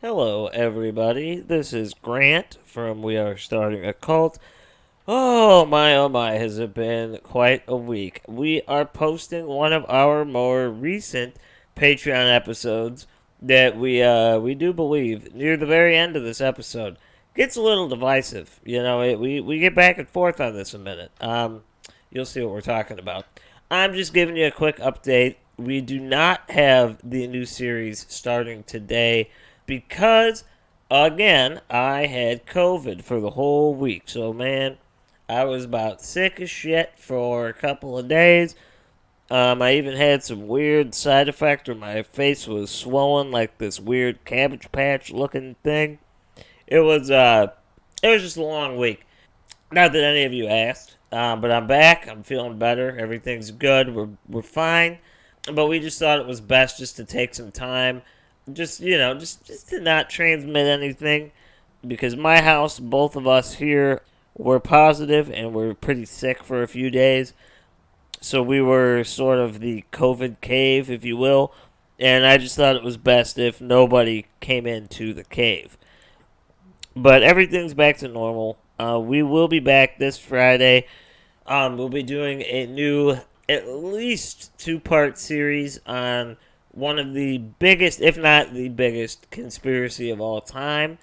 Hello, everybody. This is Grant from We Are Starting a Cult. Oh my, has it been quite a week. We are posting one of our more recent Patreon episodes that we do believe near the very end of this episode. Gets a little divisive, we get back and forth on this a minute. You'll see what we're talking about. I'm just giving you a quick update. We do not have the new series starting today because, again, I had COVID for the whole week. So, man, I was about sick as shit for a couple of days. I even had some weird side effect where my face was swollen like this weird Cabbage Patch looking thing. It was just a long week. Not that any of you asked, but I'm back. I'm feeling better. Everything's good. We're fine. But we just thought it was best just to take some time, just to not transmit anything, because my house, both of us here, were positive and were pretty sick for a few days. So we were sort of the COVID cave, if you will, and I just thought it was best if nobody came into the cave. But everything's back to normal. We will be back this Friday. We'll be doing a new, at least two-part series on one of the biggest, if not the biggest, conspiracy of all time.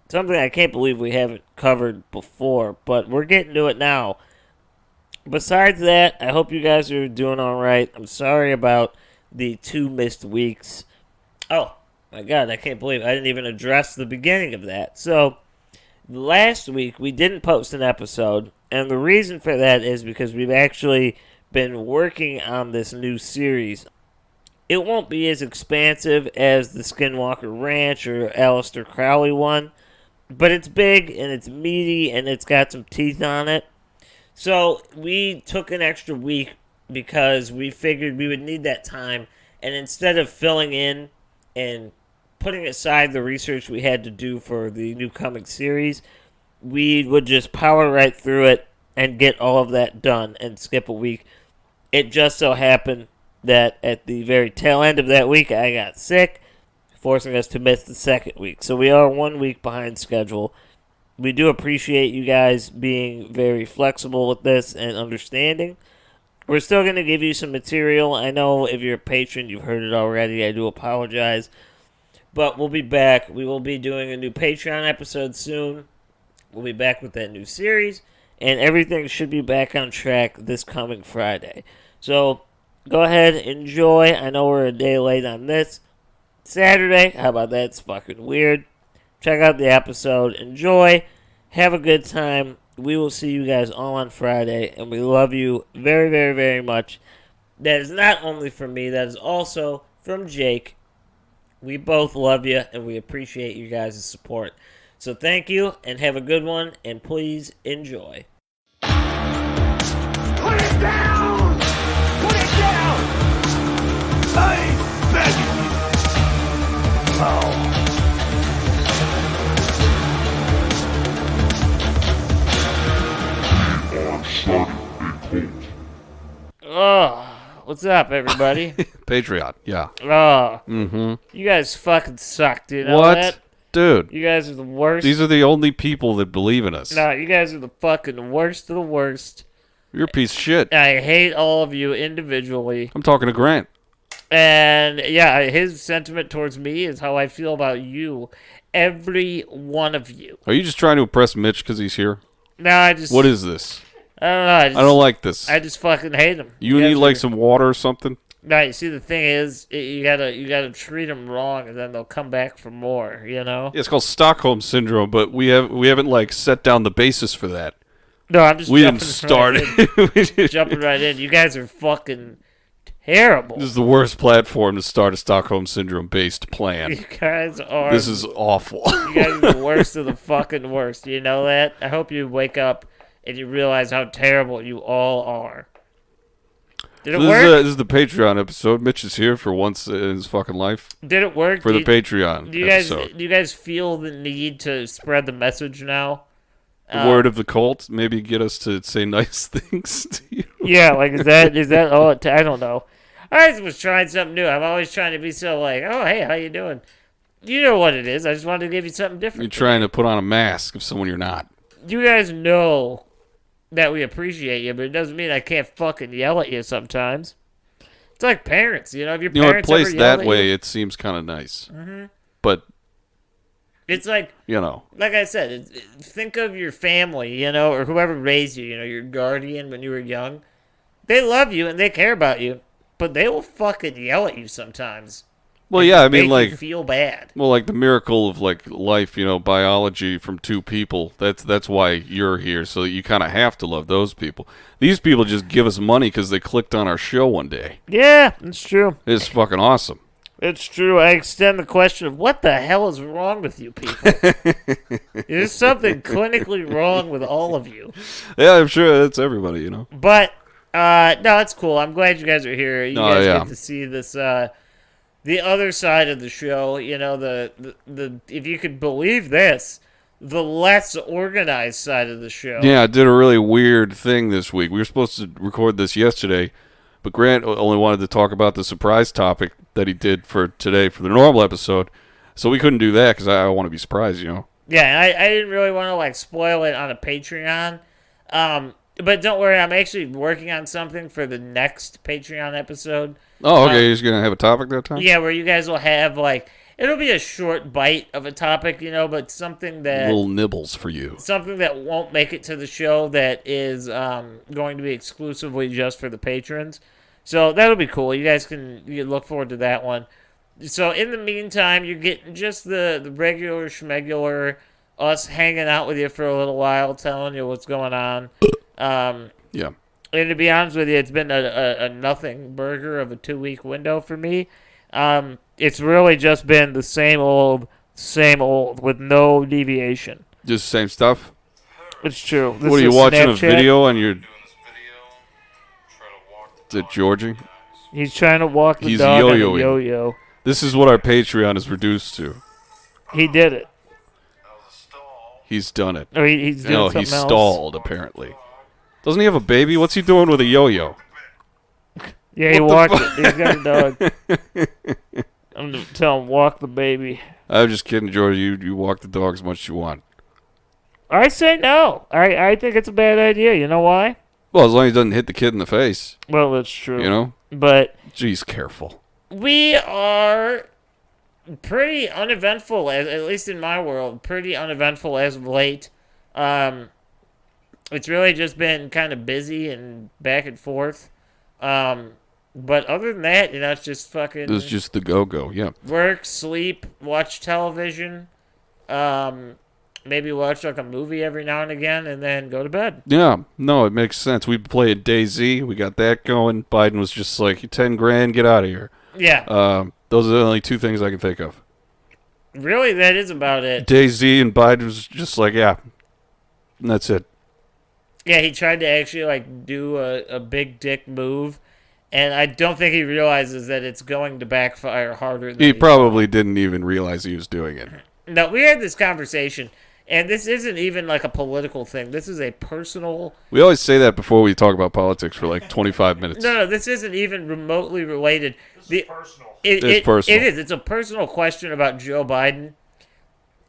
Something I can't believe we haven't covered before, but we're getting to it now. Besides that, I hope you guys are doing all right. I'm sorry about the 2 missed weeks. Oh, my God, I can't believe I didn't even address the beginning of that. So, last week we didn't post an episode, and the reason for that is because we've actually been working on this new series. It won't be as expansive as the Skinwalker Ranch or Aleister Crowley one, but it's big and it's meaty and it's got some teeth on it. So we took an extra week because we figured we would need that time, and instead of filling in and putting aside the research we had to do for the new coming series, we would just power right through it and get all of that done and skip a week. It just so happened that at the very tail end of that week, I got sick, forcing us to miss the second week. So we are 1 week behind schedule. We do appreciate you guys being very flexible with this and understanding. We're still going to give you some material. I know if you're a patron, you've heard it already. I do apologize. But we'll be back. We will be doing a new Patreon episode soon. We'll be back with that new series. And everything should be back on track this coming Friday. So, go ahead, enjoy. I know we're a day late on this. Saturday, how about that? It's fucking weird. Check out the episode. Enjoy. Have a good time. We will see you guys all on Friday. And we love you very, very, very much. That is not only from me. That is also from Jake. We both love you. And we appreciate you guys' support. So thank you. And have a good one. And please enjoy. Put it down! Put it down! I beg you! Oh. Oh, what's up, everybody? Patreon, yeah. Oh, Mm-hmm. you guys fucking suck, do you know What? that? Dude, You guys are the worst. these are the only people that believe in us. No, you guys are the fucking worst of the worst. You're a piece of shit. I hate all of you individually. I'm talking to Grant. And, yeah, his sentiment towards me is how I feel about you. Every one of you. Are you just trying to impress Mitch because he's here? No, I just... What is this? I don't know. I don't like this. I just fucking hate him. You need like some water or something? No, you see, the thing is, you gotta treat them wrong, and then they'll come back for more, you know? Yeah, it's called Stockholm Syndrome, but we haven't like set down the basis for that. No, I'm just We jumping didn't start right in. it. Jumping right in. You guys are fucking terrible. This is the worst platform to start a Stockholm Syndrome based plan. You guys are... This is awful. You guys are the worst of the fucking worst. You know that? I hope you wake up and you realize how terrible you all are. Did it work? This is the Patreon episode. Mitch is here for once in his fucking life Did it work? for the Patreon Do you guys episode. do you guys feel the need to spread the message now? The word of the cult, maybe get us to say nice things to you. Yeah, like is that all? I don't know. I was trying something new. I'm always trying to be so like, oh hey, how you doing? You know what it is. I just wanted to give you something You're different. trying to put on a mask of someone you're not. You guys know that we appreciate you, but it doesn't mean I can't fucking yell at you sometimes. It's like parents, you know. If your You know, it parents placed ever yell that at way, you, it seems kind of nice. Mm-hmm. But, it's like like I said, think of your family, you know, or whoever raised you, you know, your guardian when you were young. They love you and they care about you, but they will fucking yell at you sometimes. well, yeah, I Make mean, you like, feel bad. well, like the miracle of like life, biology from two people. That's why you're here, so that you kind of have to love those people. These people just give us money because they clicked on our show one day. Yeah, it's true. It's fucking awesome. It's true. I extend the question of what the hell is wrong with you people? There's something clinically wrong with all of you. Yeah, I'm sure that's everybody. But no, it's cool. I'm glad you guys are here. You guys yeah. get to see this the other side of the show. You know, the if you could believe this, the less organized side of the show. Yeah, I did a really weird thing this week. We were supposed to record this yesterday, but Grant only wanted to talk about the surprise topic that he did for today for the normal episode. So we couldn't do that because I want to be surprised, Yeah, and I didn't really want to like spoil it on a Patreon. But don't worry, I'm actually working on something for the next Patreon episode. Oh, okay. You're just going to have a topic that time? Yeah, where you guys will have like, it'll be a short bite of a topic, you know, but something that Little nibbles for you. something that won't make it to the show that is going to be exclusively just for the patrons. So that'll be cool. You guys can look forward to that one. So in the meantime, you're getting just the regular schmegular, us hanging out with you for a little while, telling you what's going on. Yeah. And to be honest with you, it's been a nothing burger of a 2-week window for me. It's really just been the same old with no deviation. Just the same stuff? It's true. This What are you is watching Snapchat. a video on your... Is it Georgie? He's trying to walk the He's dog on a yo-yoing. yo-yo. This is what our Patreon is reduced to. He did it. He's done it. Or he's doing No, something he's else. stalled, apparently. Doesn't he have a baby? What's he doing with a yo-yo? Yeah, he What the walked it. He's got a dog. I'm going to tell him, walk the baby. I'm just kidding, George. You walk the dog as much as you want. I say no. I think it's a bad idea. You know why? Well, as long as he doesn't hit the kid in the face, Well, that's true. you know? But Jeez, careful. we are pretty uneventful, at least in my world, pretty uneventful as of late. It's really just been kind of busy and back and forth. But other than that, you know, it's just fucking This is just the go-go, yeah. work, sleep, watch television, maybe watch like a movie every now and again, and then go to bed. Yeah, no, it makes sense. We played DayZ. We got that going. Biden was just like, 10 grand, get out of here. Yeah, Those are the only two things I can think of. really, that is about it. DayZ and Biden was just like, yeah, and that's it. Yeah, he tried to actually like do a big dick move, and I don't think he realizes that it's going to backfire harder than He probably didn't even realize he was doing it. No, we had this conversation, and this isn't even like a political thing. This is a personal. We always say that before we talk about politics for like 25 minutes. No, this isn't even remotely related. This is personal. It's personal. It is. It's a personal question about Joe Biden,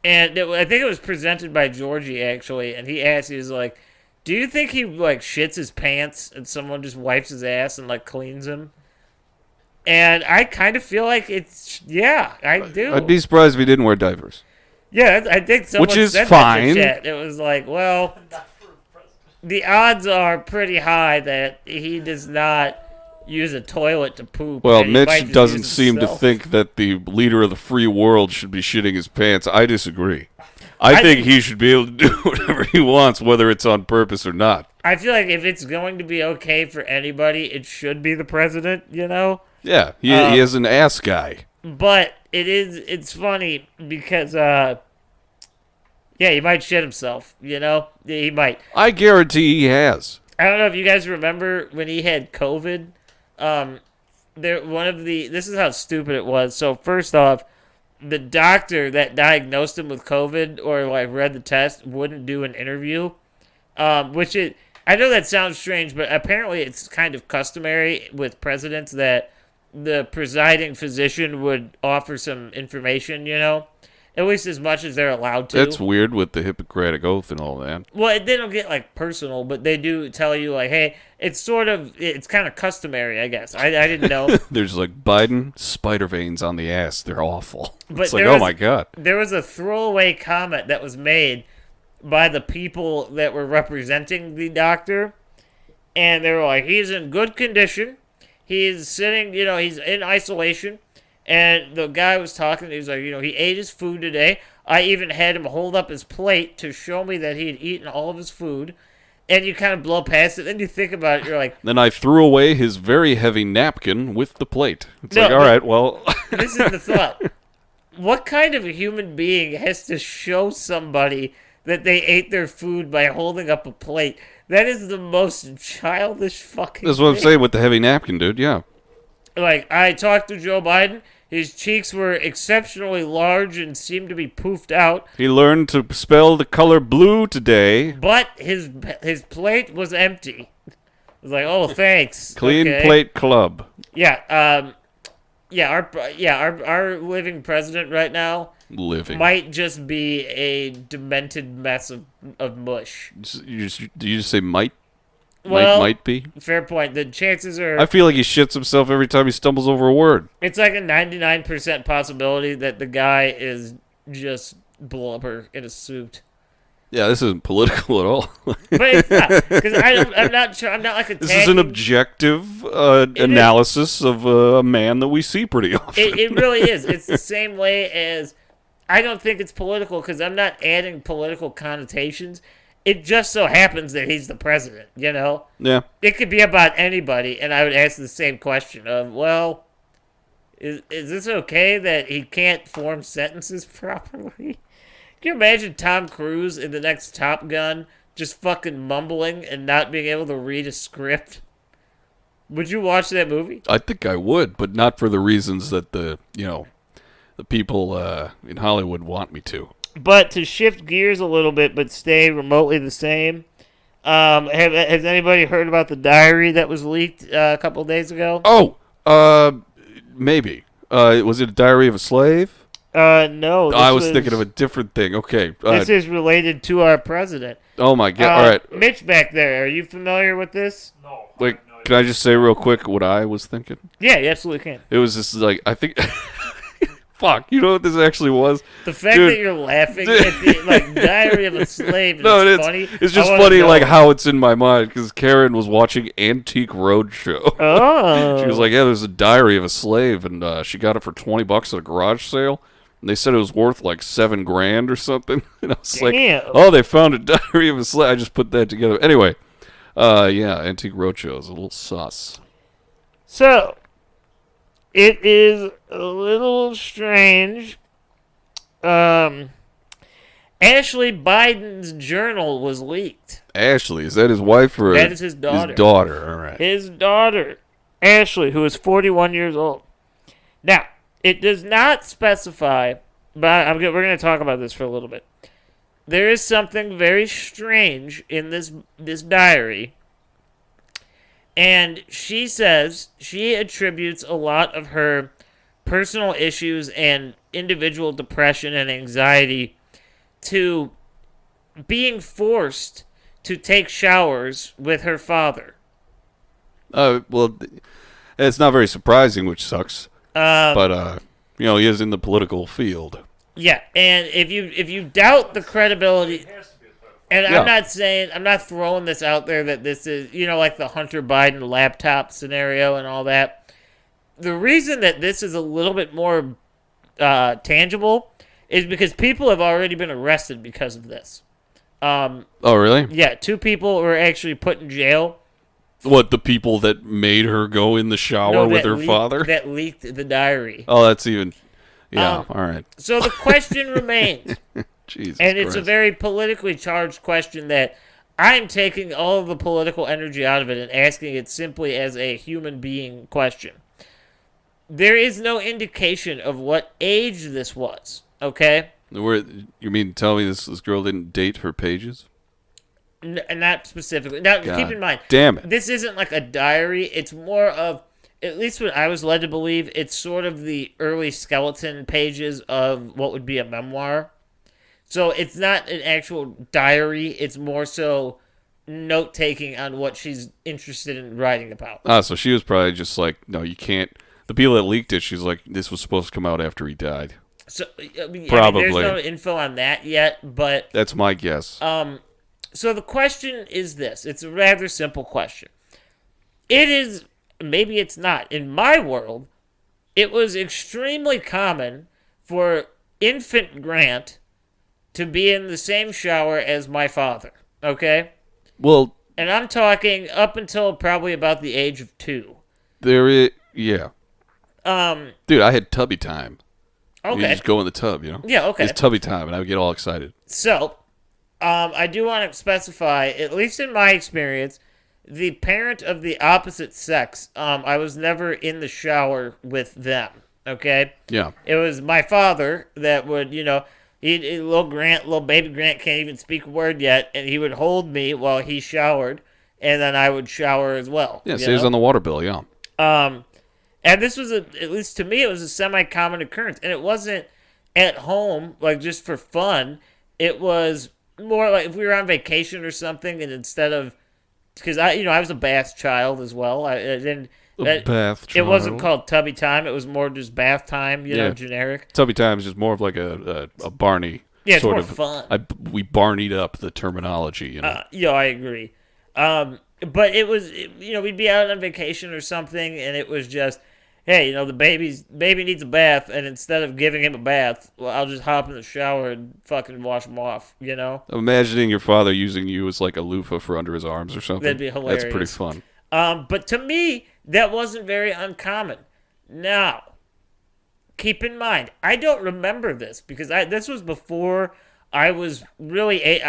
and I think it was presented by Georgie actually, and he asked, he was like, "Do you think he like shits his pants and someone just wipes his ass and like cleans him?" And I kind of feel like it's I do. I'd be surprised if he didn't wear diapers. Yeah, I think someone Which is said that in fine. the chat. It was like, well, the odds are pretty high that he does not use a toilet to poop. Well, and he might Mitch just doesn't use seem to himself. think that the leader of the free world should be shitting his pants. I disagree. I think he should be able to do whatever he wants, whether it's on purpose or not. I feel like if it's going to be okay for anybody, it should be the president, you know? Yeah, he is an ass guy. But it's funny because, he might shit himself, you know? Yeah, he might. I guarantee he has. I don't know if you guys remember when he had COVID. This is how stupid it was. So first off, the doctor that diagnosed him with COVID or like read the test wouldn't do an interview, I know that sounds strange, but apparently it's kind of customary with presidents that the presiding physician would offer some information, at least as much as they're allowed to. That's weird with the Hippocratic Oath and all that. Well, they don't get like personal, but they do tell you like, hey, it's kind of customary, I guess. I didn't know. There's like Biden spider veins on the ass. They're awful. But It's like, oh my god. There was a throwaway comment that was made by the people that were representing the doctor, and they were like, he's in good condition. He's sitting, he's in isolation. And the guy was talking, he was like, he ate his food today. I even had him hold up his plate to show me that he had eaten all of his food. And you kind of blow past it. Then you think about it, you're like... Then I threw away his very heavy napkin with the plate. It's No, like, all but- right, well... This is the thought. What kind of a human being has to show somebody that they ate their food by holding up a plate? That is the most childish fucking That's what I'm thing. saying with the heavy napkin, dude, yeah. Like, I talked to Joe Biden. His cheeks were exceptionally large and seemed to be poofed out, He learned to spell the color blue today. but his plate was empty. I was like, oh, thanks. Clean Okay. Plate Club. Yeah, our living president right now Living. might just be a demented mess of mush. Do you just say might? Well, Might be? fair point. The chances are, I feel like he shits himself every time he stumbles over a word. it's like a 99% possibility that the guy is just blubber in a suit. Yeah, this isn't political at all. But it's not, because I'm not sure. I'm not like This is an objective analysis of a man that we see pretty often. It really is. It's the same way as I don't think it's political because I'm not adding political connotations. It just so happens that he's the president, Yeah. It could be about anybody, and I would ask the same question of, well, is this okay that he can't form sentences properly? Can you imagine Tom Cruise in the next Top Gun just fucking mumbling and not being able to read a script? Would you watch that movie? I think I would, but not for the reasons that the people in Hollywood want me to. But to shift gears a little bit, but stay remotely the same, has anybody heard about the diary that was leaked a couple days ago? Oh, maybe. Was it a Diary of a Slave? No. I was thinking of a different thing. Okay. This is related to our president. Oh my god! All right. Mitch back there, are you familiar with this? No. Wait, can I just say real quick what I was thinking? Yeah, you absolutely can. It was just like I think. Fuck, you know what this actually was? The fact Dude. that you're laughing at the Diary of a Slave is No, funny. it's just I wanna funny know. like how it's in my mind because Karen was watching Antique Roadshow. Oh. She was like, "Yeah, there's a Diary of a Slave, and she got it for $20 at a garage sale, and they said it was worth like $7,000 or something." And I was Damn. like, "Oh, they found a Diary of a Slave." I just put that together. Anyway, yeah, Antique Roadshow is a little sus. So, it is a little strange. Ashley Biden's journal was leaked. Ashley, is that his wife or That is his daughter. His daughter, all right. His daughter, Ashley, who is 41 years old. Now, it does not specify, but we're going to talk about this for a little bit. There is something very strange in this diary. And she says she attributes a lot of her personal issues and individual depression and anxiety to being forced to take showers with her father. Well, it's not very surprising, which sucks. But he is in the political field. Yeah, and if you doubt the credibility, and Yeah. I'm not throwing this out there that this is, like the Hunter Biden laptop scenario and all that. The reason that this is a little bit more tangible is because people have already been arrested because of this. Oh, really? Yeah, 2 people were actually put in jail. What, the people that made her go in the shower with that her father? that leaked the diary. Oh, that's even... Yeah, Um, all right. So the question remains. Jesus And it's a Christ. very politically charged question that I'm taking all of the political energy out of it and asking it simply as a human being question. There is no indication of what age this was, okay? You mean tell me this girl didn't date her pages? Not specifically. Now, God keep in mind, damn it. this isn't like a diary. It's more of at least what I was led to believe, it's sort of the early skeleton pages of what would be a memoir. So it's not an actual diary. It's more so note-taking on what she's interested in writing about. So she was probably just like, no, you can't. The people that leaked it, she's like, this was supposed to come out after he died. So Probably. there's no info on that yet, but That's my guess. so the question is this. It's a rather simple question. It is, maybe it's not. In my world, it was extremely common for infant Grant to be in the same shower as my father, okay? Well, And I'm talking up until probably about the age of 2. there is, yeah. Dude, I had tubby time. You Okay. just go in the tub, you know? Yeah, okay. It's tubby time, and I would get all excited. So, I do want to specify, at least in my experience, the parent of the opposite sex, I was never in the shower with them, okay? Yeah. It was my father that would, little baby Grant can't even speak a word yet, and he would hold me while he showered, and then I would shower as well. Yeah, you saves know? on the water bill, yeah. And this was, at least to me, it was a semi-common occurrence. And it wasn't at home, like, just for fun. It was more like if we were on vacation or something, and instead of... Because, I was a bath child as well. I didn't... Bath It wasn't child. called tubby time. It was more just bath time, generic. Tubby time is just more of like a Barney. Yeah, it's sort more of fun. We Barneyed up the terminology, you know? I agree. But it was, we'd be out on vacation or something, and it was just, hey, the baby needs a bath, and instead of giving him a bath, well, I'll just hop in the shower and fucking wash him off, I'm imagining your father using you as like a loofah for under his arms or something. That'd be hilarious. That's pretty fun. But to me, that wasn't very uncommon. Now, keep in mind, I don't remember this because this was before I was really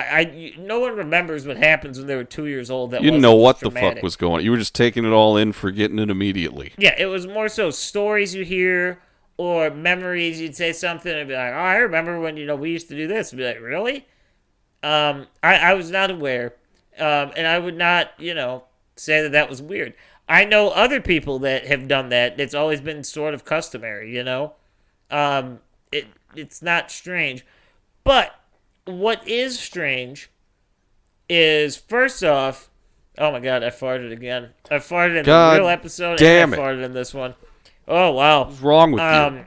no one remembers what happens when they were 2 years old. You didn't know what the fuck was going on. You were just taking it all in, forgetting it immediately. Yeah, it was more so stories you hear or memories. You'd say something and be like, "Oh, I remember when we used to do this." And be like, "Really?" I was not aware, and I would not say that was weird. I know other people that have done that. It's always been sort of customary, It's not strange. But what is strange is, first off, oh my god, I farted again. I farted in the real episode damn and I farted in this one. Oh, wow. What's wrong with you?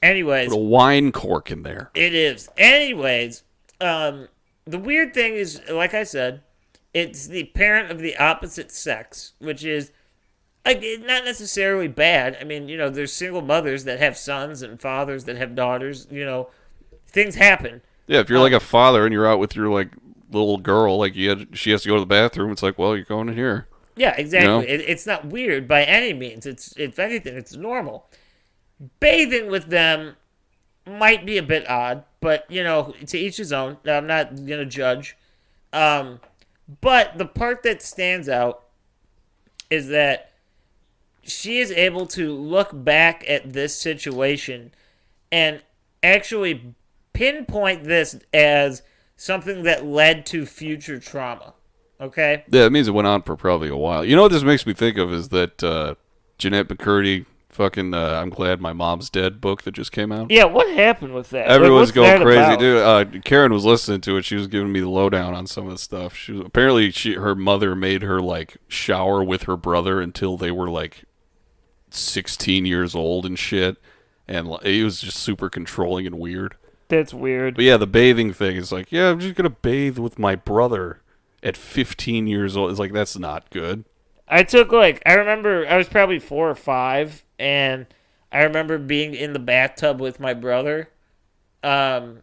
Anyways. Put a wine cork in there. It is. Anyways, the weird thing is, like I said, it's the parent of the opposite sex, which is not necessarily bad. I mean, there's single mothers that have sons and fathers that have daughters. Things happen. Yeah, if you're like a father and you're out with your like little girl, like she has to go to the bathroom, it's like, well, you're going in here. Yeah, exactly. It's not weird by any means. It's, if anything, it's normal. Bathing with them might be a bit odd, but to each his own. I'm not gonna judge. But the part that stands out is that she is able to look back at this situation and actually pinpoint this as something that led to future trauma. Okay? Yeah, it means it went on for probably a while. You know what this makes me think of is that Jeanette McCurdy fucking I'm Glad My Mom's Dead book that just came out. Yeah, what happened with that? Everyone's What's going that crazy, about? dude. Karen was listening to it. She was giving me the lowdown on some of the stuff. Apparently her mother made her like shower with her brother until they were like 16 years old and shit, and it was just super controlling and weird. That's weird. But yeah, the bathing thing is like, yeah, I'm just gonna bathe with my brother at 15 years old. It's like, that's not good. I remember I was probably 4 or 5, and I remember being in the bathtub with my brother. So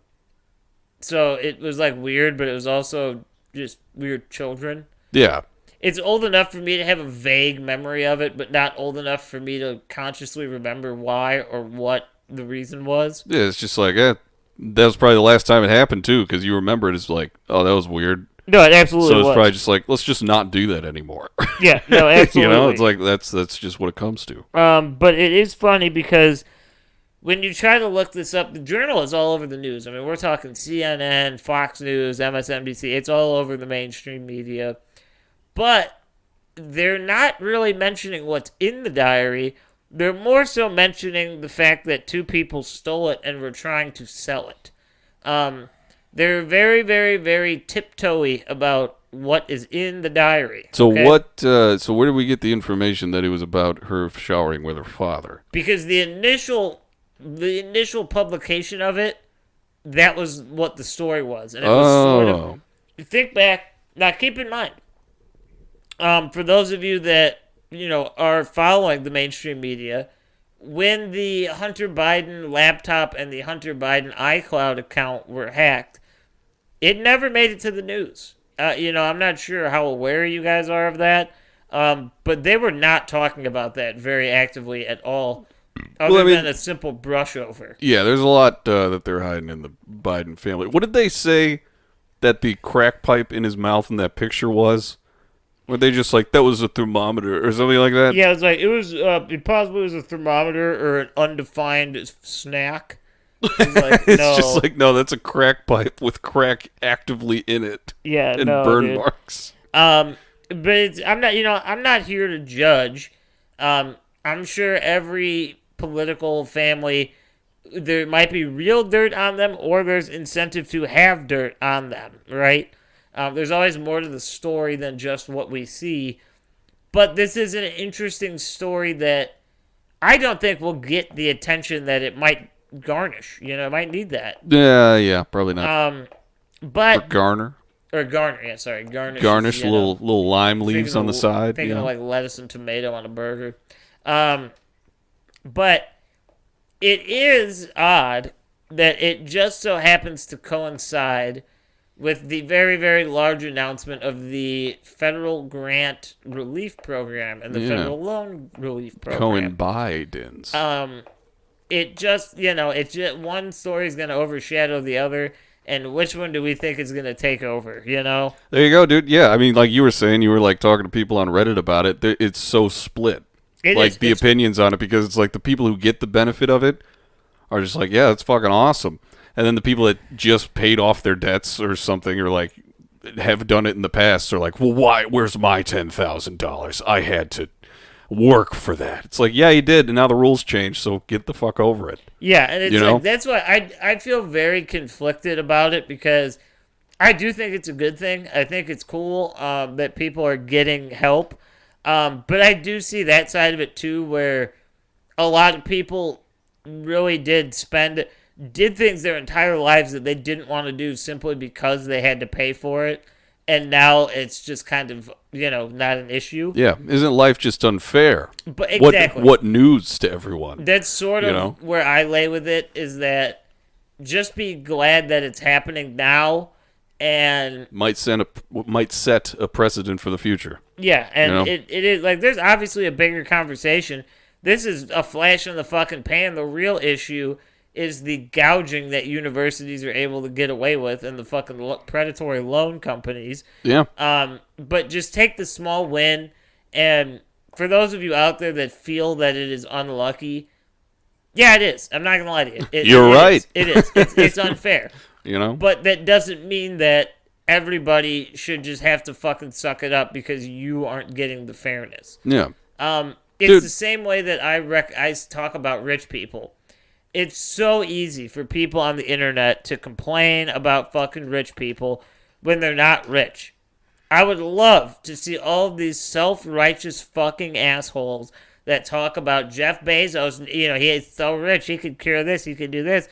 it was like weird, but it was also just weird children. Yeah. It's old enough for me to have a vague memory of it, but not old enough for me to consciously remember why or what the reason was. Yeah, it's just like, that was probably the last time it happened, too, because you remember it as like, oh, that was weird. No, it absolutely So it's was. probably just like, let's just not do that anymore. Yeah, no, absolutely. It's like, that's just what it comes to. But it is funny because when you try to look this up, the journal is all over the news. I mean, we're talking CNN, Fox News, MSNBC. It's all over the mainstream media. But they're not really mentioning what's in the diary. They're more so mentioning the fact that two people stole it and were trying to sell it. They're very, very, very tiptoey about what is in the diary. So okay? what? So where did we get the information that it was about her showering with her father? Because the initial publication of it, that was what the story was, and it was sort of. Think back now. Keep in mind, for those of you that are following the mainstream media, when the Hunter Biden laptop and the Hunter Biden iCloud account were hacked, it never made it to the news. I'm not sure how aware you guys are of that, but they were not talking about that very actively at all, other than a simple brush over. Yeah, there's a lot that they're hiding in the Biden family. What did they say that the crack pipe in his mouth in that picture was? Were they just like, that was a thermometer or something like that? Yeah, it possibly was a thermometer or an undefined snack. It's just like, no, that's a crack pipe with crack actively in it. Yeah, and no, burn dude. marks. But I'm not here to judge. I'm sure every political family, there might be real dirt on them, or there's incentive to have dirt on them, right? There's always more to the story than just what we see. But this is an interesting story that I don't think will get the attention that it might garnish. It might need that. Yeah, probably not. But Garner. Or garnish, yeah, sorry. Garnish, little lime leaves on the side. Thinking of like lettuce and tomato on a burger. But it is odd that it just so happens to coincide with the very, very large announcement of the federal grant relief program and the federal loan relief program. Coincidence. It just, one story is going to overshadow the other, and which one do we think is going to take over, There you go, dude. Yeah, I mean, like you were saying, you were like talking to people on Reddit about it. It's so split. The opinions on it, because it's like the people who get the benefit of it are just like, yeah, that's fucking awesome. And then the people that just paid off their debts or something, or like have done it in the past, are like, well, why? Where's my $10,000? I had to work for that. It's like, yeah, you did, and now the rules changed, so get the fuck over it. Yeah, and it's like, that's why I feel very conflicted about it, because I do think it's a good thing. I think it's cool that people are getting help. But I do see that side of it too, where a lot of people really did things their entire lives that they didn't want to do simply because they had to pay for it. And now it's just kind of, not an issue. Yeah. Isn't life just unfair? But exactly. What news to everyone? That's sort of where I lay with it, is that just be glad that it's happening now, and might set a precedent for the future. Yeah, and it is like, there's obviously a bigger conversation. This is a flash in the fucking pan. The real issue is the gouging that universities are able to get away with, and the fucking predatory loan companies. Yeah. But just take the small win, and for those of you out there that feel that it is unlucky, yeah, it is. I'm not gonna lie to you. You're right. It is. It's unfair. But that doesn't mean that everybody should just have to fucking suck it up because you aren't getting the fairness. Yeah. It's the same way that I talk about rich people. It's so easy for people on the internet to complain about fucking rich people when they're not rich. I would love to see all of these self-righteous fucking assholes that talk about Jeff Bezos. He's so rich, he could cure this, he could do this.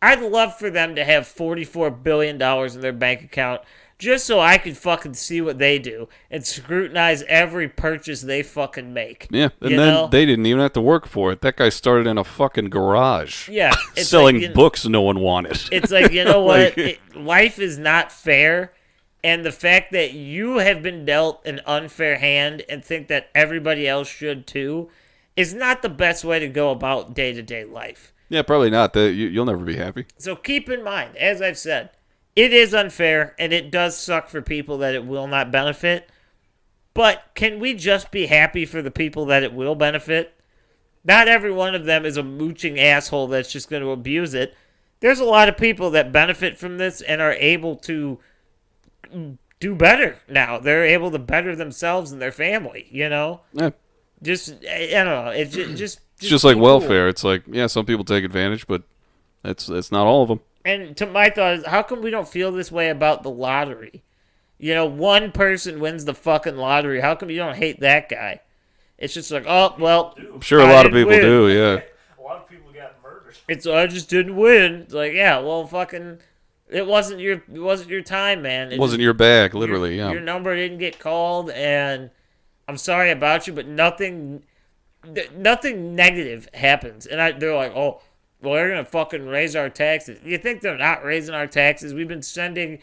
I'd love for them to have $44 billion in their bank account just so I could fucking see what they do and scrutinize every purchase they fucking make. Yeah, and then they didn't even have to work for it. That guy started in a fucking garage. Yeah. Selling books no one wanted. It's like, you know what? Life is not fair, and the fact that you have been dealt an unfair hand and think that everybody else should too is not the best way to go about day-to-day life. Yeah, probably not. You'll never be happy. So keep in mind, as I've said, it is unfair, and it does suck for people that it will not benefit. But can we just be happy for the people that it will benefit? Not every one of them is a mooching asshole that's just going to abuse it. There's a lot of people that benefit from this and are able to do better now. They're able to better themselves and their family, Yeah. Just, I don't know. It's just It's just like be welfare. It's like, yeah, some people take advantage, but that's not all of them. And to my thought is, how come we don't feel this way about the lottery? One person wins the fucking lottery. How come you don't hate that guy? It's just like, oh, well. I'm sure a lot of people do, yeah. A lot of people got murdered. I just didn't win. It's like, yeah, well, fucking, it wasn't your time, man. It wasn't your bag, literally, yeah. Your number didn't get called, and I'm sorry about you, but nothing negative happens. And they're like, oh, well, they're gonna fucking raise our taxes. You think they're not raising our taxes? We've been sending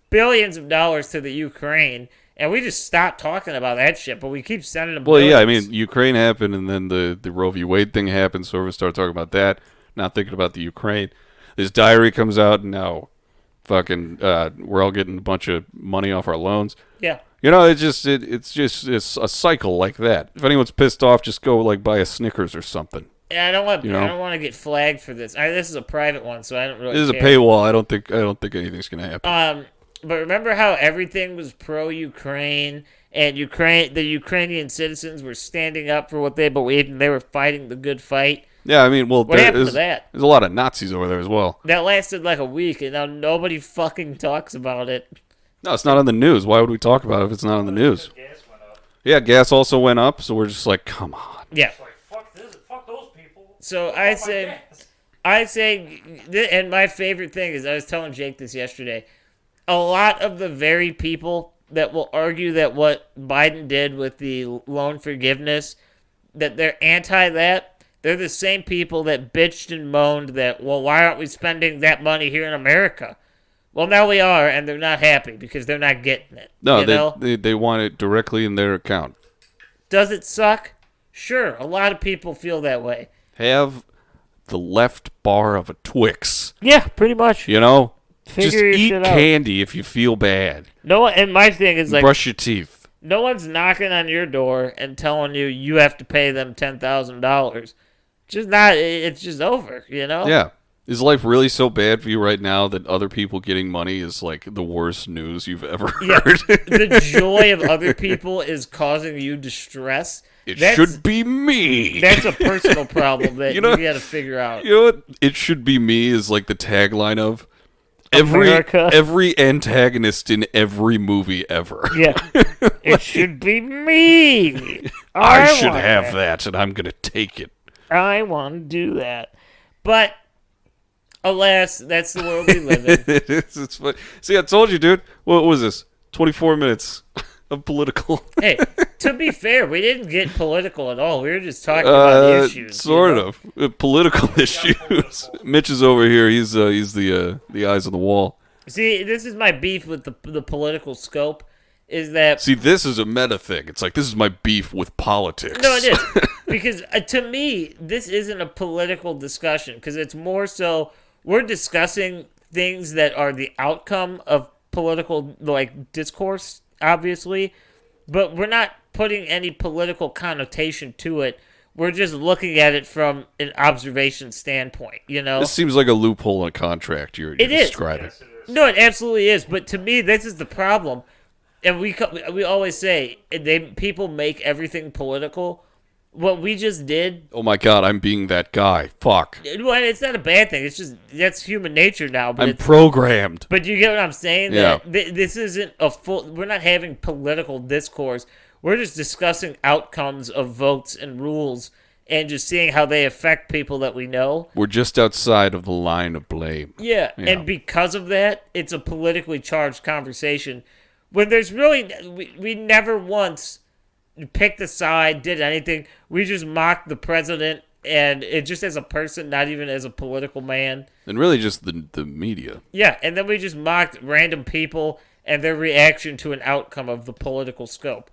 billions of dollars to the Ukraine, and we just stopped talking about that shit, but we keep sending them Well, yeah, I billions. mean, Ukraine happened, and then the Roe v. Wade thing happened, so everyone started talking about that, not thinking about the Ukraine. This diary comes out, and now fucking we're all getting a bunch of money off our loans. Yeah. It's just a cycle like that. If anyone's pissed off, just go like buy a Snickers or something. And I don't want to get flagged for this. This is a private one, so I don't really This is a care. paywall. I don't think anything's gonna happen. But remember how everything was pro-Ukraine, and the Ukrainian citizens were standing up for what they believed, and they were fighting the good fight. Yeah, I mean, well, What happened to that? There's a lot of Nazis over there as well. That lasted like a week, and now nobody fucking talks about it. No, it's not on the news. Why would we talk about it if it's not on the news? Gas went up. Yeah, gas also went up, so we're just like, come on. Yeah. It's like, fuck this, fuck those people. So Fuck I my say, gas. and my favorite thing is, I was telling Jake this yesterday, a lot of the very people that will argue that what Biden did with the loan forgiveness, that they're anti that, they're the same people that bitched and moaned that, well, why aren't we spending that money here in America? Well, now we are, and they're not happy because they're not getting it. No, you know? they want it directly in their account. Does it suck? Sure, a lot of people feel that way. Have the left bar of a Twix. Yeah, pretty much. You know? Figure just your eat shit out. candy if you feel bad. No one, and my thing is like, Brush your teeth. no one's knocking on your door and telling you have to pay them $10,000. Just not. It's just over. Yeah. Is life really so bad for you right now that other people getting money is like the worst news you've ever Yeah. heard? The joy of other people is causing you distress. It That's- should be me. That's a personal problem that you know- got to figure out. You know what? It should be me is like the tagline of America. every antagonist in every movie ever. Yeah, it should be me. I should want have that, and I'm gonna take it. I want to do that, but alas, that's the world we live in. It's fun. See, I told you, dude. What was this? 24 minutes of political. Hey, to be fair, we didn't get political at all. We were just talking about issues. Sort of political issues. Mitch is over here. He's the eyes on the wall. See, this is my beef with the political scope. Is that See, this is a meta thing. It's like this is my beef with politics. no, it is because to me this isn't a political discussion because it's more so we're discussing things that are the outcome of political discourse, obviously, but we're not putting any political connotation to it. We're just looking at it from an observation standpoint, This seems like a loophole in a contract. You're It is. describing. No, it absolutely is. But to me, this is the problem. And we always say people make everything political. What we just did, Oh my god, I'm being that guy. Fuck. well, it's not a bad thing. It's just that's human nature now. But I'm programmed. but you get what I'm saying? Yeah. That this isn't a full. We're not having political discourse. We're just discussing outcomes of votes and rules, and just seeing how they affect people that we know. We're just outside of the line of blame. Yeah, Yeah. and because of that, it's a politically charged conversation. When there's really, we never once picked a side, did anything. We just mocked the president, and it just as a person, not even as a political man. And really just the media. Yeah, and then we just mocked random people and their reaction to an outcome of the political scope.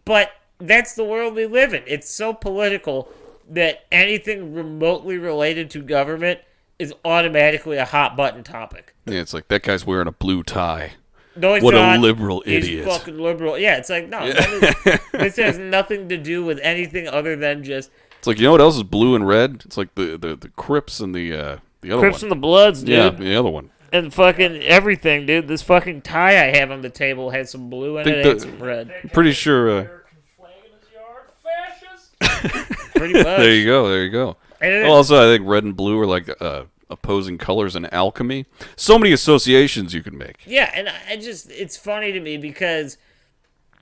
But that's the world we live in. It's so political that anything remotely related to government is automatically a hot button topic. Yeah, it's like that guy's wearing a blue tie. No, he's What a not. liberal He's idiot. fucking liberal. Yeah, it's like, no. This has nothing to do with anything other than just It's like, you know what else is blue and red? It's like the Crips and the other Crips one. and the Bloods, dude. Yeah, the other one. and fucking everything, dude. This fucking tie I have on the table has some blue in it and some red. Pretty sure. American flag in his yard. Fascist. Pretty much. There you go. There you go. And it- Well, also, I think red and blue are like opposing colors in alchemy. So many associations you can make. Yeah, and it's funny to me because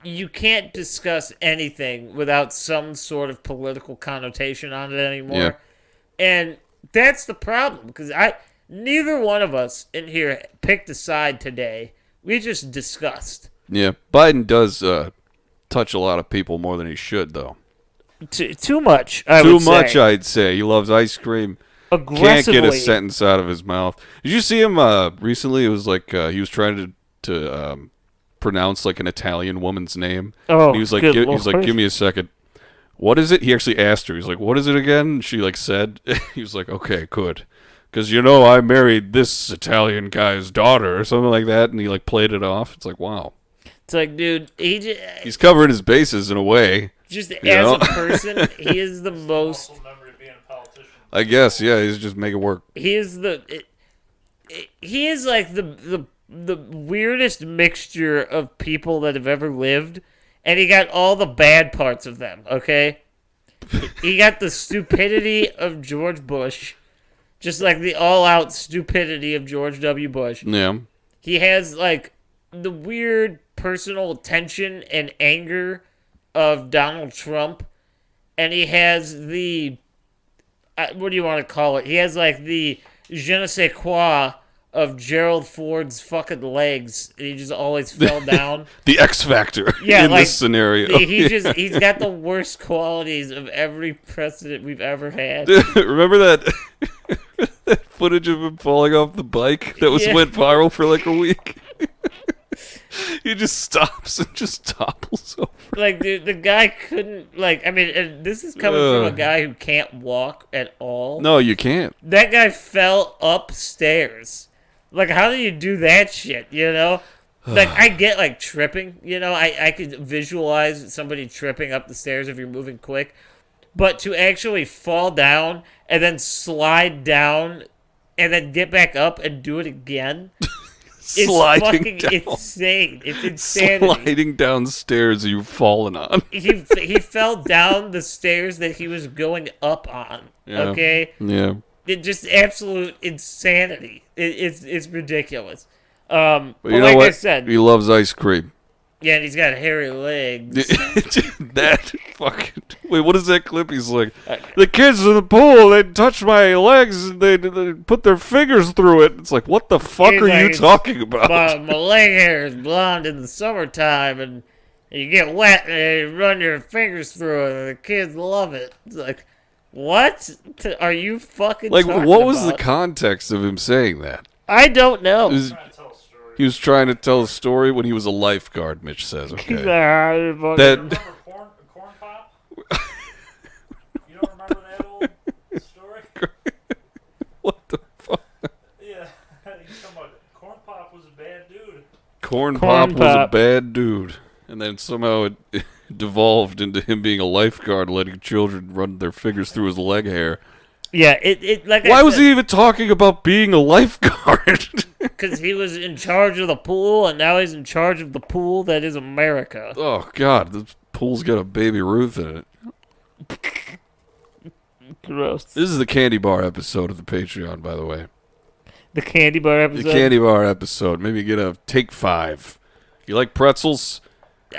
you can't discuss anything without some sort of political connotation on it anymore. Yeah. And that's the problem because neither one of us in here picked a side today. We just discussed. Yeah, Biden does touch a lot of people more than he should, though. Too much, I Too would much, say. I'd say. He loves ice cream. Can't Aggressively. get a sentence out of his mouth. Did you see him recently? It was like he was trying to pronounce like an Italian woman's name. Oh, And he was like, good he was like, Lord. give me a second. What is it? He actually asked her. He's like, what is it again? And she like said, he was like, okay, good. Because, I married this Italian guy's daughter or something like that. And he like played it off. It's like, wow. It's like, dude, He's covering his bases in a way. just as know? a person, he is the most. Also, memory of being a politician. I guess, yeah, he's just making work. He is he is like the weirdest mixture of people that have ever lived, and he got all the bad parts of them. Okay, he got the stupidity of George Bush, just like the all-out stupidity of George W. Bush. Yeah. He has like the weird personal tension and anger of Donald Trump, and he has the what do you want to call it? He has like the je ne sais quoi of Gerald Ford's fucking legs. He just always fell down. The X Factor Yeah, in like, this scenario. He's got the worst qualities of every president we've ever had. Remember that footage of him falling off the bike that Yeah. went viral for like a week? He just stops and just topples over. Like, dude, the guy couldn't, like, I mean, and this is coming from a guy who can't walk at all. No, you can't. That guy fell upstairs. Like, how do you do that shit, Like, I get, like, tripping, I could visualize somebody tripping up the stairs if you're moving quick. But to actually fall down and then slide down and then get back up and do it again... It's Sliding fucking down. insane. It's insanity. Sliding downstairs you've fallen on. He fell down the stairs that he was going up on. Yeah. Okay, Yeah. it just absolute insanity. It's ridiculous. But But you know like what? I said, He loves ice cream. yeah, and he's got hairy legs. That fucking... Wait, what is that clip? He's like, the kids in the pool, they touch my legs and they put their fingers through it. It's like, what the fuck He's are like, you talking about? my leg hair is blonde in the summertime, and you get wet and you run your fingers through it, and the kids love it. It's like, what are you fucking Like, talking what was the about? context of him saying that? I don't know. It was- Trying to tell a story. he was trying to tell a story when he was a lifeguard, Mitch says. He's Okay. like, "Ah, you fucking-" That Remember corn pop? You don't remember that old story? what the fuck? Yeah. He's talking about corn pop was a bad dude. Corn Corn Pop was a Pop. bad dude, and then somehow it devolved into him being a lifeguard, letting children run their fingers through his leg hair. Yeah, it like Why was he even talking about being a lifeguard? Because he was in charge of the pool, and now he's in charge of the pool that is America. Oh God, this pool's got a Baby Ruth in it. Gross. This is the candy bar episode of the Patreon, by the way. The candy bar The episode. candy bar episode. Maybe get a take 5. You like pretzels?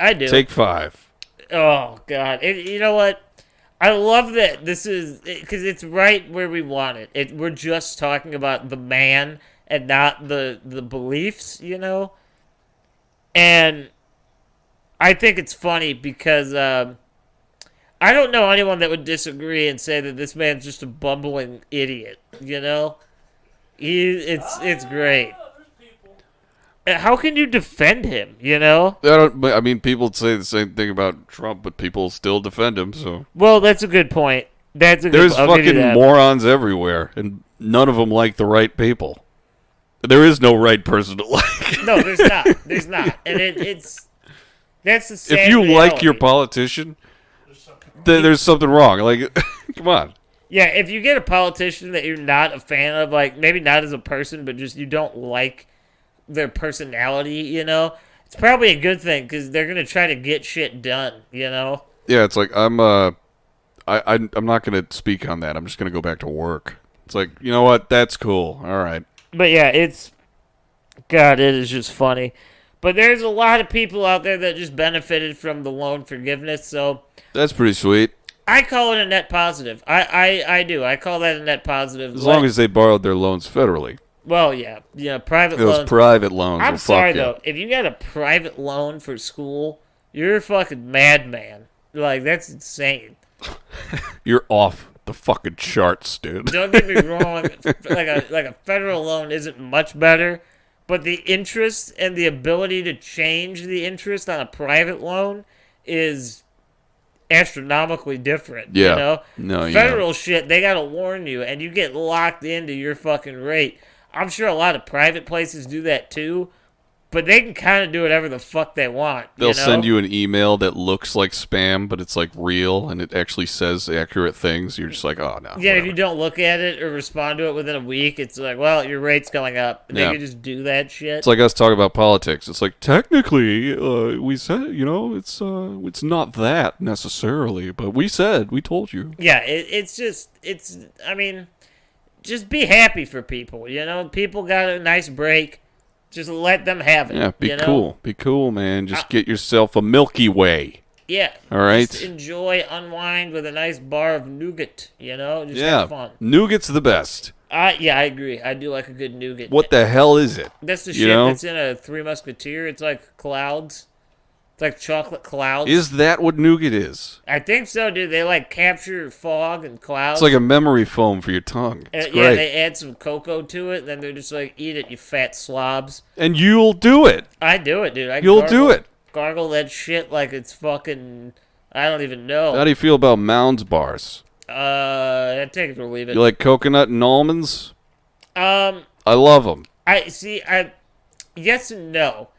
I do. Take 5. Oh God! You know what? I love that this is because it's right where we want it. We're just talking about the man and not the beliefs, And I think it's funny because I don't know anyone that would disagree and say that this man's just a bumbling idiot. It's great. Oh, there's people. How can you defend him? I mean, people say the same thing about Trump, but people still defend him. So Well, that's a good point. That's a there's good. I'll give you fucking that. morons everywhere, and none of them like the right people. There is no right person to like. No, there's not. There's not, and it's that's the sad If you like your reality. politician, There's something wrong. then there's something wrong. Like, come on. Yeah, if you get a politician that you're not a fan of, like maybe not as a person, but just you don't like their personality, it's probably a good thing because they're gonna try to get shit done, Yeah, it's like I'm not gonna speak on that. I'm just gonna go back to work. It's like, you know what? That's cool. All right. But yeah, God, it is just funny. But there's a lot of people out there that just benefited from the loan forgiveness, so That's pretty sweet. I call it a net positive. I do. I call that a net positive. As long as they borrowed their loans federally. Well, yeah, private Those loans. private loans. I'm well, sorry fuck yeah. though. If you got a private loan for school, you're a fucking madman. Like that's insane. You're off the fucking charts, dude. Don't get me wrong. like a federal loan isn't much better, but the interest and the ability to change the interest on a private loan is astronomically different. Yeah. No, yeah. Federal shit, they gotta warn you, and you get locked into your fucking rate. I'm sure a lot of private places do that too, but they can kind of do whatever the fuck they want. They'll send you an email that looks like spam, but it's like real, and it actually says accurate things. You're just like, oh, no. Yeah, whatever. if you don't look at it or respond to it within a week, it's like, well, your rate's going up. They Yeah. can just do that shit. It's like us talking about politics. It's like, technically, we said, it's not that necessarily, but we told you. Yeah, I mean, just be happy for people, People got a nice break. Just let them have it. Yeah, be cool. Be cool, man. Just get yourself a Milky Way. Yeah. All right? Just enjoy, unwind with a nice bar of nougat, Just Yeah. have fun. Nougat's the best. Yeah, I agree. I do like a good nougat. What the hell is it? That's the you shit know? that's in a Three Musketeer. It's like clouds. It's like chocolate clouds. Is that what nougat is? I think so, dude. They like capture fog and clouds. It's like a memory foam for your tongue. It's Yeah, great. they add some cocoa to it, and then they're just like, eat it, you fat slobs. And you'll do it. I do it, dude. You'll do it. Gargle that shit like it's fucking, I don't even know. How do you feel about Mounds bars? Take it or leave it. You like coconut and almonds? Um, I love them. Yes and no.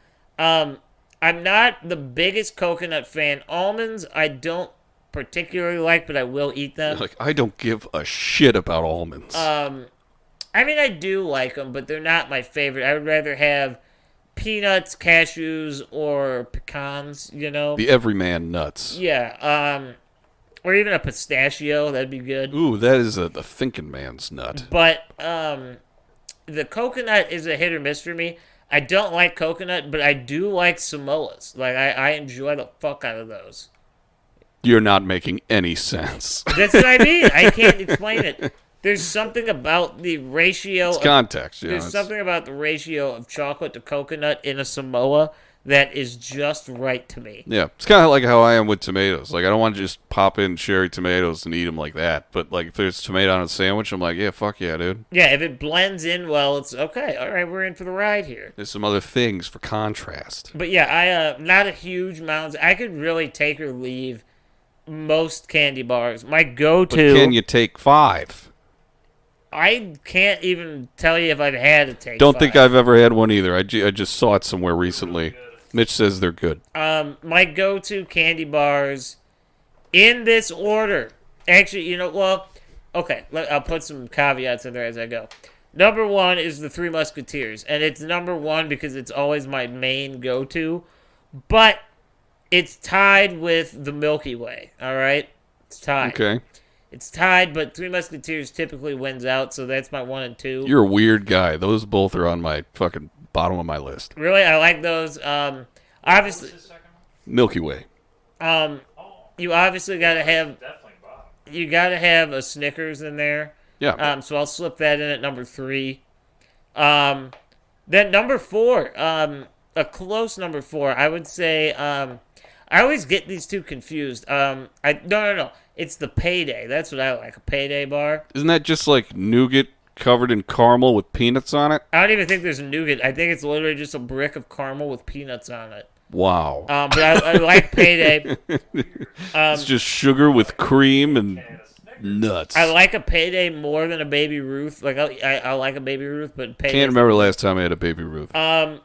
I'm not the biggest coconut fan. Almonds, I don't particularly like, but I will eat them. Like, I don't give a shit about almonds. I mean, I do like them, but they're not my favorite. I would rather have peanuts, cashews, or pecans, The everyman nuts. Yeah, or even a pistachio, that'd be good. Ooh, that is a thinking man's nut. But, the coconut is a hit or miss for me. I don't like coconut, but I do like Samoas. Like, I enjoy the fuck out of those. You're not making any sense. That's what I mean. I can't explain it. There's something about the ratio. It's context. There's something about the ratio of chocolate to coconut in a Samoa that is just right to me. Yeah, it's kind of like how I am with tomatoes. Like, I don't want to just pop in cherry tomatoes and eat them like that. But, like, if there's tomato on a sandwich, I'm like, yeah, fuck yeah, dude. Yeah, if it blends in well, it's okay. All right, we're in for the ride here. There's some other things for contrast. But yeah, not a huge amount. I could really take or leave most candy bars. My go-to. But can you take 5? I can't even tell you if I've had a take. Don't think 5. I've ever had one either. I just saw it somewhere recently. Mitch says they're good. My go-to candy bars in this order. Actually, okay, I'll put some caveats in there as I go. Number 1 is the Three Musketeers, and it's number 1 because it's always my main go-to, but it's tied with the Milky Way, all right? It's tied. Okay. It's tied, but Three Musketeers typically wins out, so that's my 1 and 2. You're a weird guy. Those both are on my fucking bottom of my list. Really? I like those. Obviously, What's his second one? Milky Way. you obviously got to have Definitely Bob. you got to have a Snickers in there. Yeah. So I'll slip that in at number 3. Then number 4, a close number 4, I would say. I always get these two confused. No. It's the Payday. That's what I like. A Payday bar. Isn't that just like nougat covered in caramel with peanuts on it? I don't even think there's a nougat. I think it's literally just a brick of caramel with peanuts on it. Wow. But I like Payday. It's just sugar with cream and nuts. I like a Payday more than a Baby Ruth. Like I like a Baby Ruth, but Payday. Can't remember the last time I had a Baby Ruth. Then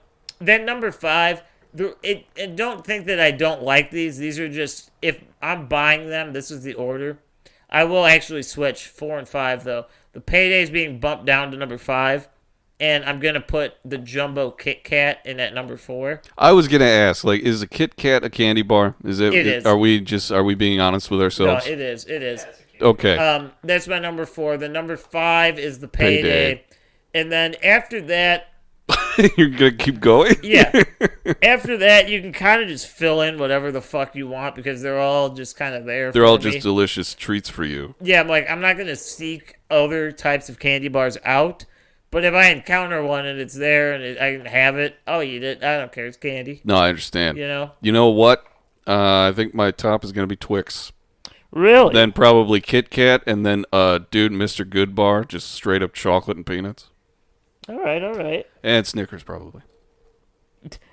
number 5. And don't think that I don't like these. These are just, if I'm buying them, this is the order. I will actually switch 4 and 5 though. The Payday's being bumped down to number 5, and I'm gonna put the Jumbo Kit Kat in at number 4. I was gonna ask, like, is a Kit Kat a candy bar? Is it? It is. Are we being honest with No, ourselves? it is. It is. Okay. That's my number 4. The number 5 is the Payday. And then after that, You're gonna keep going? yeah. After that, you can kind of just fill in whatever the fuck you want because they're all just kind of there. They're for all me. just delicious treats for you. Yeah, I'm not going to seek other types of candy bars out. But if I encounter one and it's there and I can have it, I'll eat it. I don't care. It's candy. No, I understand. You know? You know what? I think my top is gonna be Twix. Really? Then probably Kit Kat, and then dude, Mr. Good Bar, just straight up chocolate and peanuts. All right. And Snickers probably.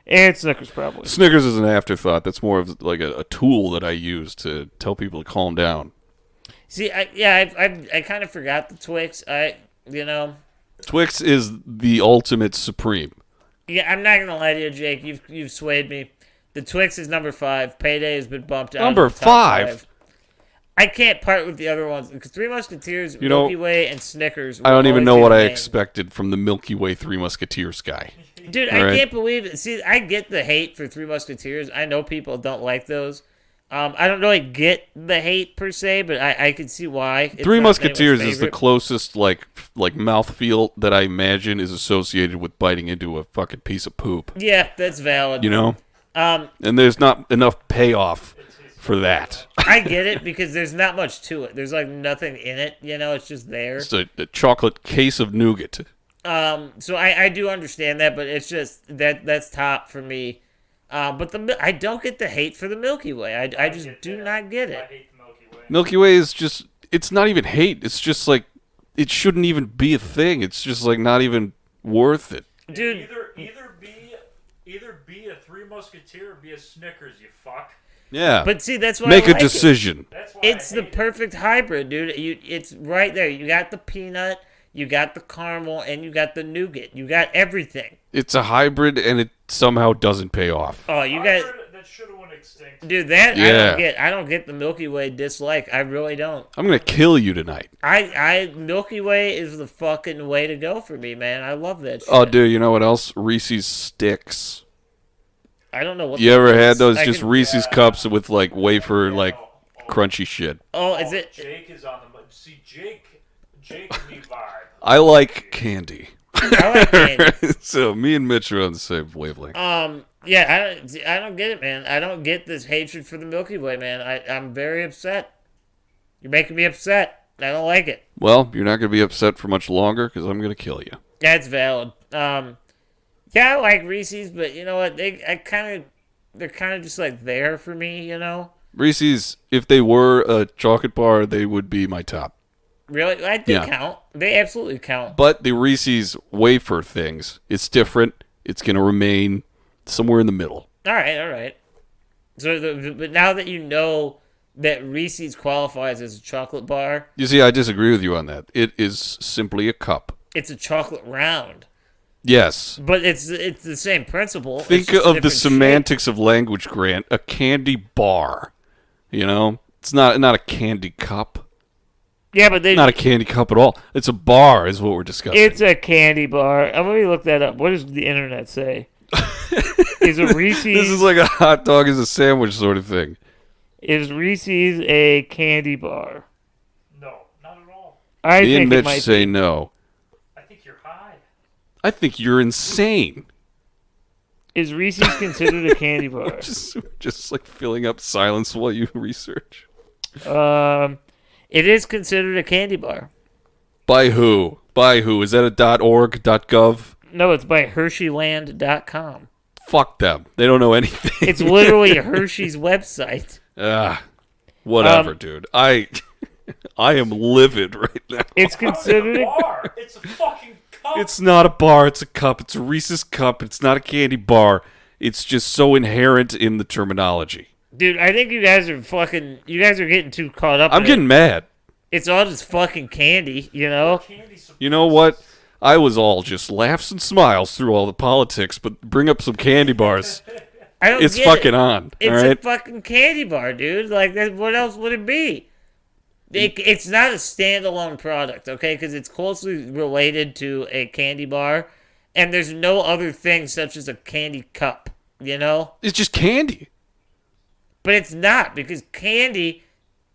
And Snickers probably. Snickers is an afterthought. That's more of like a tool that I use to tell people to calm down. See, I kind of forgot the Twix. Twix is the ultimate supreme. Yeah, I'm not gonna lie to you, Jake. You've swayed me. The Twix is number 5. Payday has been bumped out. Number of the top 5? I can't part with the other ones because Three Musketeers, You know, Milky Way, and Snickers. I don't will even always know be what the I main. expected from the Milky Way Three Musketeers guy. Dude, All I right. can't believe it. See, I get the hate for Three Musketeers. I know people don't like those. I don't really get the hate per se, but I can see why. It's Three not Musketeers anyone's is the favorite. closest like mouthfeel that I imagine is associated with biting into a fucking piece of poop. Yeah, that's valid. You know? Um, And there's not enough payoff for that. I get it because there's not much to it. There's like nothing in it. You know, it's just there. It's a chocolate case of nougat. So I do understand that, but it's just that's top for me. But I don't get the hate for the Milky Way. I just do not get I it. hate the Milky Way. Milky Way is just, it's not even hate. It's just like, it shouldn't even be a thing. It's just like not even worth it. Dude, Either be a Three Musketeer or be a Snickers, you fuck. Yeah. but see, that's why Make I a like it. decision. That's why It's I the hate it. perfect hybrid, dude. It's right there. You got the peanut, you got the caramel, and you got the nougat. You got everything. It's a hybrid and it somehow doesn't pay off. Oh, you I got, heard that should have went extinct. dude. That Yeah. I don't get the Milky Way dislike. I really don't. I'm going to kill you tonight. Milky Way is the fucking way to go for me, man. I love that shit. Oh, dude, you know what else? Reese's Sticks. I don't know what. You that ever is. had those I just can- Reese's cups with like wafer, like crunchy shit? Oh, is it? Jake is on the. See, Jake and me vibe. I like candy. I like candy. So me and Mitch are on the same wavelength. Yeah, I don't get it, man. I don't get this hatred for the Milky Way, man. I'm very upset. You're making me upset. I don't like it. Well, you're not going to be upset for much longer because I'm going to kill you. That's valid. Yeah, I like Reese's, but you know what? They're kind of just like there for me, you know. Reese's, if they were a chocolate bar, they would be my top. Really, they Yeah. count. They absolutely count. But the Reese's wafer things, it's different. It's going to remain somewhere in the middle. All right. So, but now that you know that Reese's qualifies as a chocolate bar, You see, I disagree with you on that. It is simply a cup. it's a chocolate round. Yes. But it's the same principle. It's Think just a of the different shape. semantics of language, Grant. A candy bar. You know? It's not a candy cup. Yeah, but Not a candy cup at all. It's a bar is what we're discussing. it's a candy bar. I'm going to look that up. What does the internet say? Is a Reese's This is like a hot dog is a sandwich sort of thing. is Reese's a candy bar? No, not at all. I Me and think it Mitch might say be. no. I think you're high. I think you're insane. Is Reese's considered a candy bar? Just like filling up silence while you research. It is considered a candy bar. By who? By who? Is that a .org, .gov? No, it's by Hersheyland.com. Fuck them. They don't know anything. It's literally Hershey's website. Whatever, dude. I am livid right now. It's How's it considered a a, bar? It's a fucking cup. It's not a bar. It's a cup. It's a Reese's cup. It's not a candy bar. It's just so inherent in the terminology. dude. I think you guys are getting too caught up. I'm in getting it. mad. It's all just fucking candy, you know. Candy You know what? I was all just laughs and smiles through all the politics, but bring up some candy bars. I don't. It's get fucking it. on. It's all a right. fucking candy bar, dude. Like, what else would it be? It's not a standalone product, okay? Because it's closely related to a candy bar, and there's no other thing such as a candy cup, you know? It's just candy. But it's not, because candy,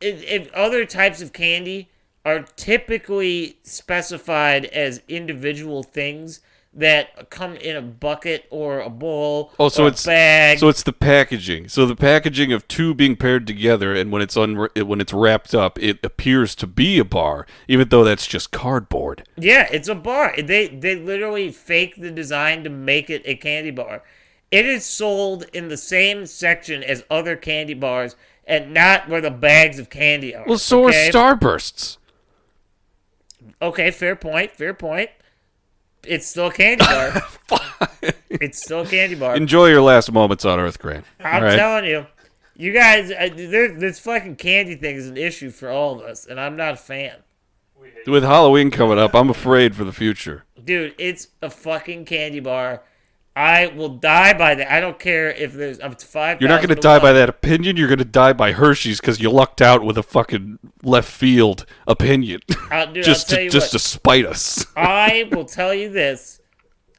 if other types of candy are typically specified as individual things that come in a bucket or a bowl Oh, so or it's a bag. So it's the packaging. So the packaging of two being paired together, and when it's wrapped up, it appears to be a bar, even though that's just cardboard. Yeah, it's a bar. They literally fake the design to make it a candy bar. It is sold in the same section as other candy bars and not where the bags of candy are. Well, so okay? are Starbursts. Okay, fair point. Fair point. It's still a candy bar. It's still a candy bar. Enjoy your last moments on Earth, Grant. I'm All right? telling you. You guys, this fucking candy thing is an issue for all of us, and I'm not a fan. With Halloween coming up, I'm afraid for the future. Dude, it's a fucking candy bar. I will die by that. I don't care if there's up to 5,000. You're not going to die by that opinion. You're going to die by Hershey's because you lucked out with a fucking left field opinion. Dude, just I'll tell you to what. spite us. I will tell you this.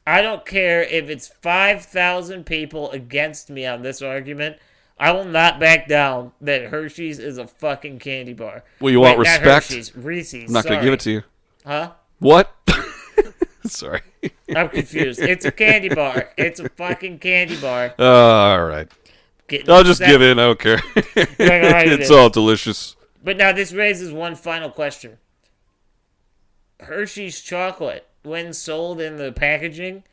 I don't care if it's 5,000 people against me on this argument. I will not back down that Hershey's is a fucking candy bar. Well, you want Wait, not respect? Hershey's, Reese's. I'm not going to give it to you. Huh? What? Sorry. I'm confused. It's a candy bar. It's a fucking candy bar. All right. Getting I'll just upset. give in. I don't care. it It's is. all delicious. But now this raises one final question. Hershey's chocolate, when sold in the packaging,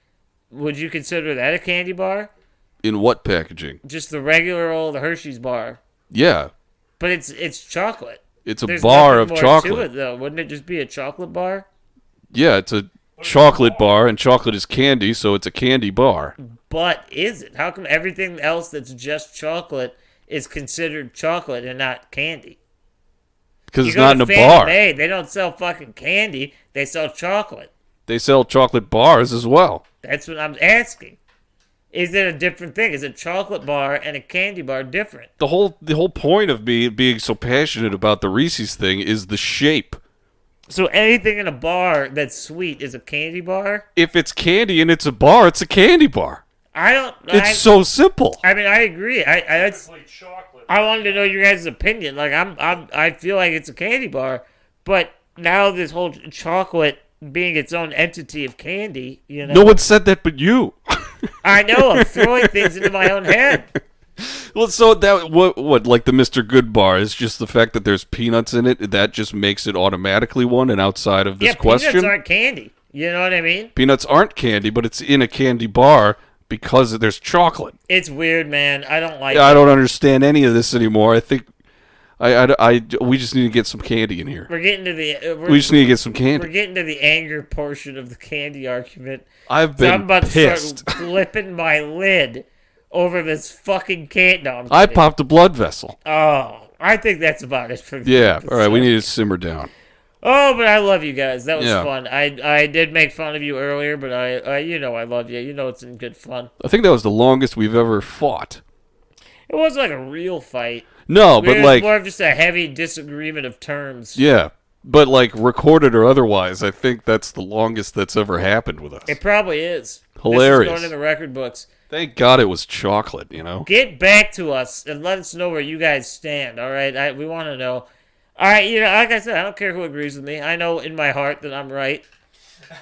would you consider that a candy bar? In what packaging? Just the regular old Hershey's bar. Yeah. But it's chocolate. It's a There's bar nothing of more to chocolate. it, though. Wouldn't it just be a chocolate bar? Yeah, it's a chocolate bar, and chocolate is candy, so it's a candy bar. But is it? How come everything else that's just chocolate is considered chocolate and not candy? Because You it's go not to in a Fannie bar. Mae, they don't sell fucking candy. They sell chocolate. They sell chocolate bars as well. That's what I'm asking. Is it a different thing? Is a chocolate bar and a candy bar different? The whole point of me being so passionate about the Reese's thing is the shape. So anything in a bar that's sweet is a candy bar? If it's candy and it's a bar, it's a candy bar. I don't. It's so simple. I mean, I agree. It's like chocolate. I wanted to know your guys' opinion. Like, I feel like it's a candy bar, but now this whole chocolate being its own entity of candy, you know. No one said that but you. I know. I'm throwing things into my own head. Well, so that what like the Mr. Good bar is just the fact that there's peanuts in it. That just makes it automatically one. And outside of this question, peanuts aren't candy. You know what I mean? peanuts aren't candy, but it's in a candy bar because there's chocolate. It's weird, man. I don't like. I don't understand any of this anymore. I think we just need to get some candy in here. We're getting to the. We just need to get some We're candy. getting to the anger portion of the candy argument. I've So I'm been about to pissed. start flipping my lid over this fucking candy. No, I'm I kidding. popped a blood vessel. Oh, I think that's about it for me. Yeah. All right. We need to simmer down. Oh, but I love you guys. That was Yeah. fun. I did make fun of you earlier, but I you know I love you. You know it's in good fun. I think that was the longest we've ever fought. It wasn't like a real fight. No, It but was like, more of just a heavy disagreement of terms. yeah, but like recorded or otherwise, I think that's the longest that's ever happened with us. It probably is. Hilarious. This is going in the record books. Thank God it was chocolate, you know? Get back to us and let us know where you guys stand. All right, we want to know. All right, you know, like I said, I don't care who agrees with me. I know in my heart that I'm right.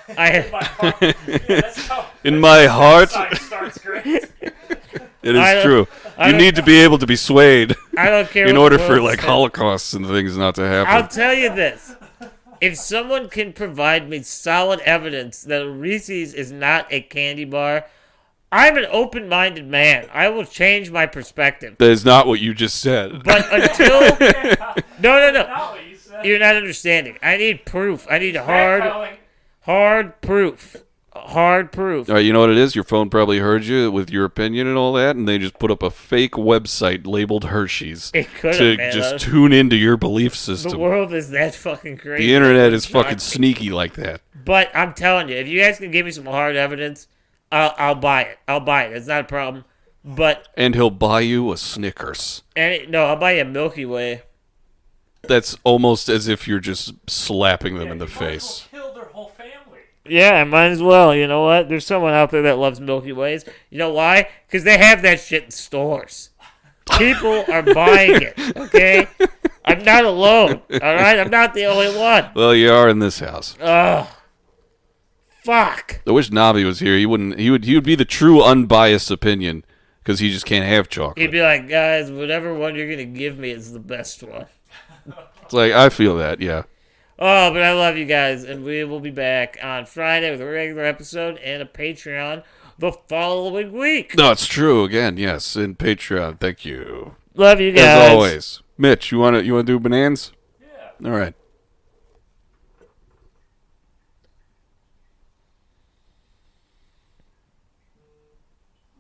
That's how In my heart, science starts, great. it I is don't- true. I You don't- need to be able to be swayed I don't care. in what order the for world like says. holocausts and things not to I'll happen. tell you this. If someone can provide me solid evidence that Reese's is not a candy bar, I'm an open-minded man. I will change my perspective. That is not what you just said. But until... No. Not what you said. You're not understanding. I need proof. I need Backpedaling. hard proof. Hard proof. All right, you know what it is? Your phone probably heard you with your opinion and all that, and they just put up a fake website labeled Hershey's It could to have, man. just tune into your belief The system. world is that fucking crazy. The internet is It's not- fucking sneaky like that. But I'm telling you, if you guys can give me some hard evidence, I'll buy it. I'll buy it. It's not a problem. But And he'll buy you a Snickers. no, I'll buy you a Milky Way. That's almost as if you're just slapping them in the You might as well face. kill their whole family. Yeah, I might as well. You know what? There's someone out there that loves Milky Ways. You know why? Because they have that shit in stores. People are buying it, okay? I'm not alone, all right? I'm not the only one. Well, you are in this house. Ugh. Fuck. I wish Navi was here. He wouldn't. He would be the true unbiased opinion because he just can't have He'd chocolate. be like, guys, whatever one you're going to give me is the best one. It's like I feel that. Yeah. Oh, but I love you guys, and we will be back on Friday with a regular episode and a Patreon the following week. No, it's true. Again, yes. In Patreon. Thank you. Love you guys. As always, Mitch. You want to do bananas? Yeah. All right.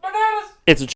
Bananas! It's a